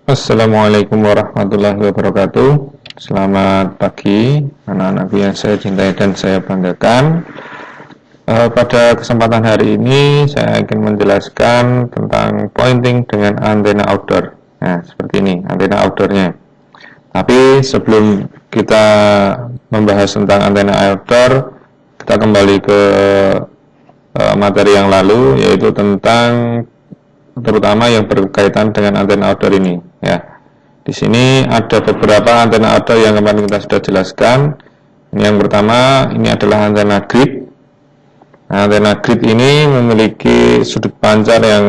Assalamualaikum warahmatullahi wabarakatuh. Selamat pagi, anak-anakku yang saya cintai dan saya banggakan. Pada kesempatan hari ini, saya akan menjelaskan tentang pointing dengan antena outdoor. Nah, seperti ini, antena outdoornya. Tapi sebelum kita membahas tentang antena outdoor, kita kembali ke materi yang lalu, yaitu tentang terutama yang berkaitan dengan antena outdoor ini ya. Di sini ada beberapa antena outdoor yang kemarin kita sudah jelaskan. Yang pertama ini adalah antena grid. Nah, antena grid ini memiliki sudut pancar yang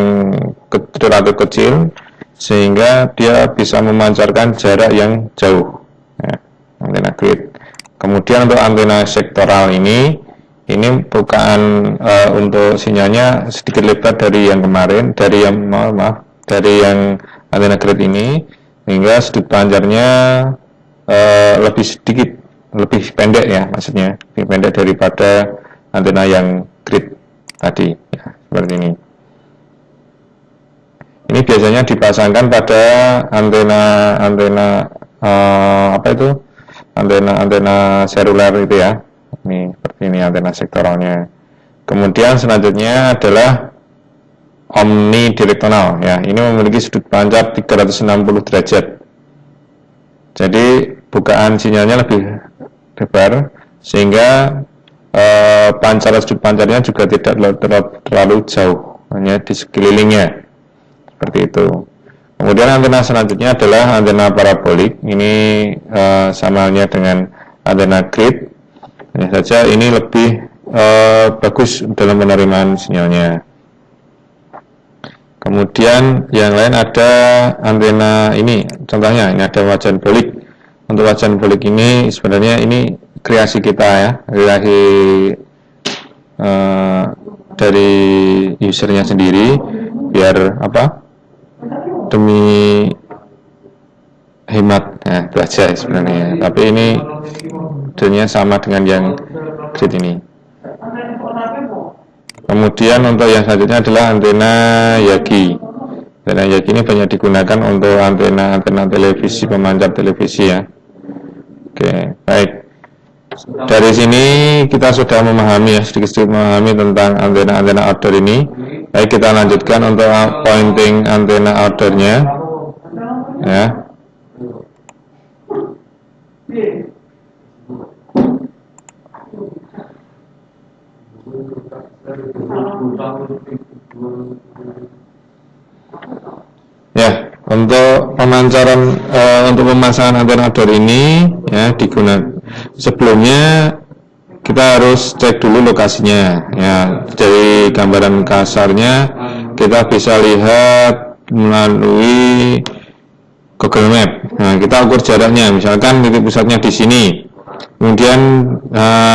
relatif kecil sehingga dia bisa memancarkan jarak yang jauh ya, antena grid. Kemudian untuk antena sektoral ini bukaan untuk sinyalnya sedikit lebar dari yang kemarin, dari yang antena grid ini, hingga sudut pancarnya lebih pendek ya, maksudnya lebih pendek daripada antena yang grid tadi ya, seperti ini. Ini biasanya dipasangkan pada antena antena seluler itu ya. Ini seperti ini antena sektoralnya. Kemudian selanjutnya adalah omnidireksional ya. Ini memiliki sudut pancar 360 derajat. Jadi bukaan sinyalnya lebih lebar sehingga sudut pancarnya juga tidak terlalu jauh, hanya di sekelilingnya. Seperti itu. Kemudian antena selanjutnya adalah antena parabolik. Ini sama halnya dengan antena grid. Hanya saja ini lebih bagus dalam penerimaan sinyalnya. Kemudian yang lain ada antena ini, contohnya ini ada wajan bolik. Untuk wajan bolik ini sebenarnya ini kreasi kita ya, kreasi dari usernya sendiri, biar demi hemat ya, itu aja sebenarnya. Tapi ini modelnya sama dengan yang grid ini. Kemudian untuk yang selanjutnya adalah antena Yagi. Antena Yagi ini banyak digunakan untuk antena televisi, pemancar televisi ya. Oke, baik. Dari sini kita sudah memahami ya, sedikit-sedikit memahami tentang antena outdoor ini. Baik, kita lanjutkan untuk pointing antena outdoornya ya. Ya, untuk pemancaran untuk pemasangan antena outdoor ini ya digunakan. Sebelumnya kita harus cek dulu lokasinya ya. Dari gambaran kasarnya kita bisa lihat melalui Google Map. Nah, kita ukur jaraknya, misalkan titik pusatnya di sini. Kemudian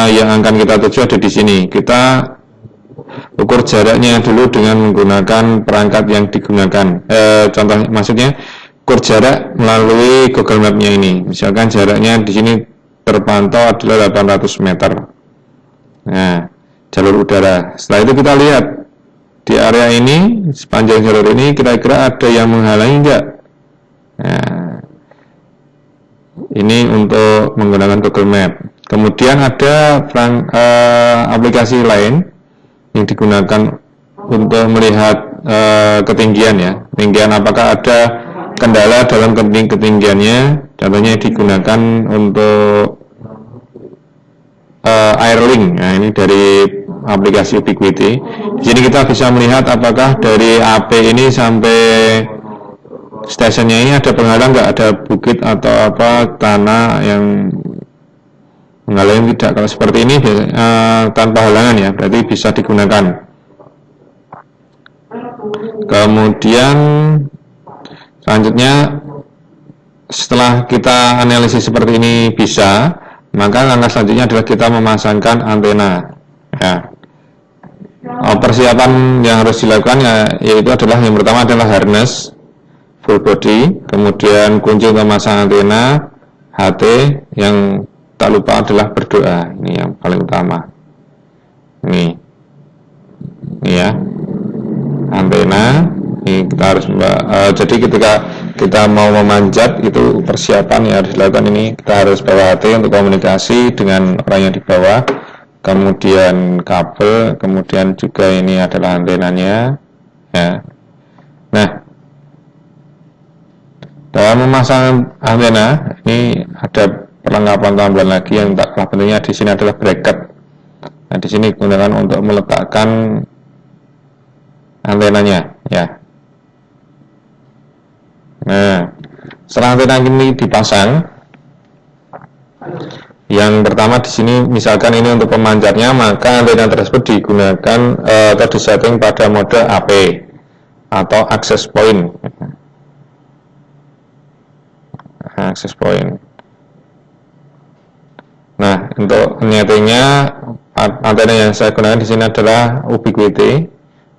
yang akan kita tuju ada di sini. Kita ukur jaraknya dulu dengan menggunakan perangkat yang digunakan. Contohnya, maksudnya ukur jarak melalui Google Map-nya ini. Misalkan jaraknya di sini terpantau adalah 800 meter. Nah, jalur udara. Setelah itu kita lihat di area ini, sepanjang jalur ini kira-kira ada yang menghalangi enggak? Nah, ini untuk menggunakan Google Map. Kemudian ada aplikasi lain yang digunakan untuk melihat ketinggian ya. Ketinggian apakah ada kendala dalam ketinggiannya. Contohnya digunakan untuk Airlink. Nah, ini dari aplikasi Ubiquiti. Di sini kita bisa melihat apakah dari AP ini sampai stasiunnya ini ada penghalang nggak, ada bukit atau tanah yang menghalangi tidak. Kalau seperti ini tanpa halangan ya, berarti bisa digunakan. Kemudian selanjutnya setelah kita analisis seperti ini bisa, maka langkah selanjutnya adalah kita memasangkan antena ya. Persiapan yang harus dilakukan yaitu adalah yang pertama adalah harness full body, kemudian kunci untuk memasang antena, HT, yang tak lupa adalah berdoa. Ini yang paling utama. Ini ya, antena. Ini kita harus jadi ketika kita mau memanjat itu persiapan yang harus dilakukan. Ini kita harus bawa HT untuk komunikasi dengan orang yang di bawah, kemudian kabel, kemudian juga ini adalah antenanya ya. Nah, dalam memasang antena ini ada perlengkapan tambahan lagi yang tak kalah pentingnya di sini adalah bracket. Nah, di sini digunakan untuk meletakkan antenanya ya. Nah, setelah antena ini dipasang, yang pertama di sini misalkan ini untuk pemancarnya, maka antena tersebut digunakan atau disetting pada mode AP atau access point. Access point. Nah, untuk nyetingnya antena yang saya gunakan di sini adalah Ubiquiti,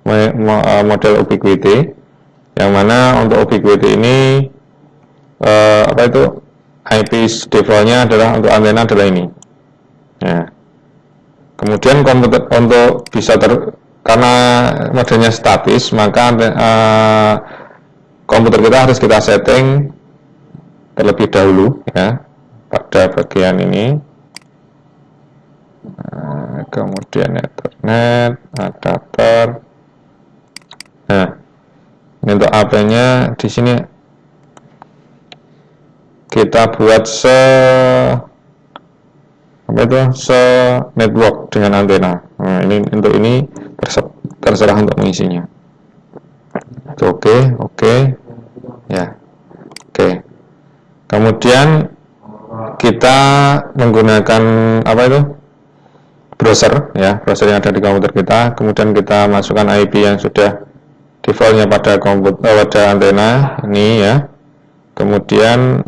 model Ubiquiti. Yang mana untuk Ubiquiti ini IP defaultnya adalah untuk antena adalah ini. Nah, kemudian komputer untuk bisa karena modenya statis, maka komputer kita harus kita setting terlebih dahulu ya pada bagian ini. Nah, kemudian Ethernet, adapter. Nah, untuk AP-nya di sini kita buat network dengan antena. Nah, ini untuk ini terserah untuk mengisinya. Oke. Ya. Oke. Kemudian kita menggunakan browser ya, browser yang ada di komputer kita. Kemudian kita masukkan IP yang sudah defaultnya pada pada antena ini ya. Kemudian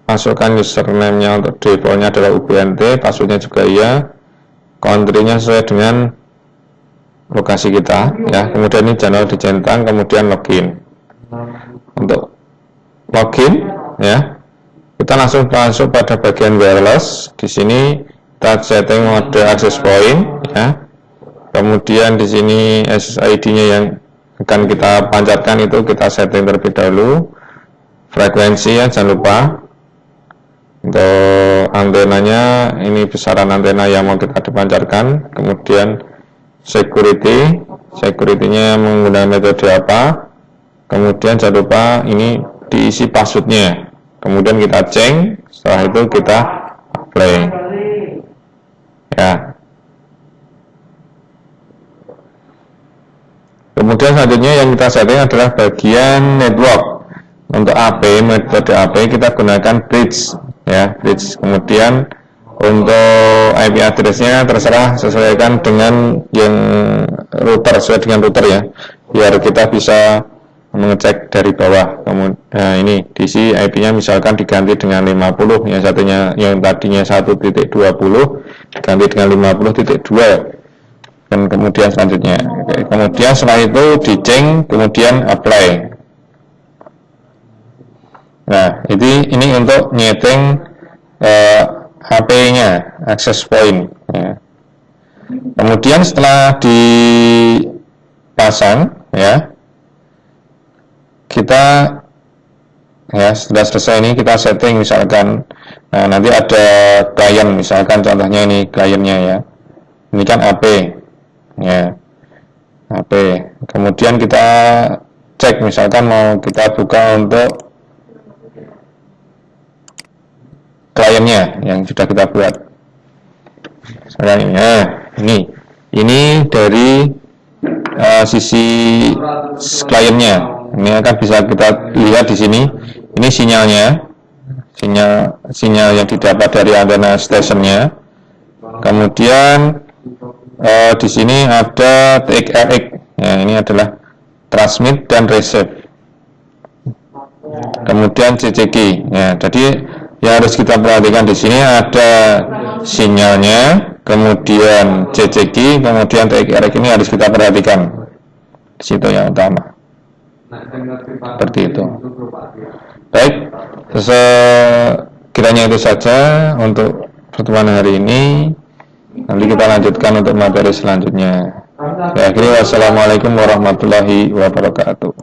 masukkan username-nya untuk defaultnya adalah UBNT, passwordnya juga iya, country-nya sesuai dengan lokasi kita ya. Kemudian ini channel dicentang, kemudian login. Untuk login ya, kita langsung masuk pada bagian wireless. Di sini kita setting mode access point ya. Kemudian di sini SSID-nya yang akan kita pancarkan itu kita setting terlebih dahulu. Frekuensi ya, jangan lupa. Untuk antenanya ini besaran antena yang mau kita dipancarkan. Kemudian security-nya menggunakan metode apa. Kemudian jangan lupa ini diisi passwordnya. Kemudian kita cek. Setelah itu kita apply. Ya. Kemudian selanjutnya yang kita setting adalah bagian network. Untuk AP, metode AP kita gunakan bridge ya, bridge. Kemudian untuk IP address-nya terserah, sesuaikan dengan yang router, sesuai dengan router ya, biar kita bisa mengecek dari bawah. Kemudian ini diisi IP-nya misalkan diganti dengan 50, yang satunya yang tadinya 1.20 diganti dengan 50.2. Dan kemudian selanjutnya, kemudian setelah itu diceng, kemudian apply. Nah, ini untuk nyeting HP-nya, access point ya. Kemudian setelah dipasang ya, kita ya sudah selesai ini kita setting misalkan. Nah, nanti ada klien misalkan, contohnya ini kliennya ya, ini kan AP ya, HP. Kemudian kita cek misalkan mau kita buka untuk kliennya yang sudah kita buat. Sekarang ini dari sisi kliennya. Ini akan bisa kita lihat di sini. Ini sinyalnya, sinyal yang didapat dari antena stationnya. Kemudian di sini ada TXRX. Ya, ini adalah transmit dan receive. Kemudian CCG. Ya, jadi yang harus kita perhatikan di sini ada sinyalnya, kemudian CCG, kemudian TXRX ini harus kita perhatikan. Di situ yang utama. Seperti itu. Baik, sekiranya itu saja untuk pertemuan hari ini. Nanti kita lanjutkan untuk materi selanjutnya. Saya akhiri, wassalamualaikum warahmatullahi wabarakatuh.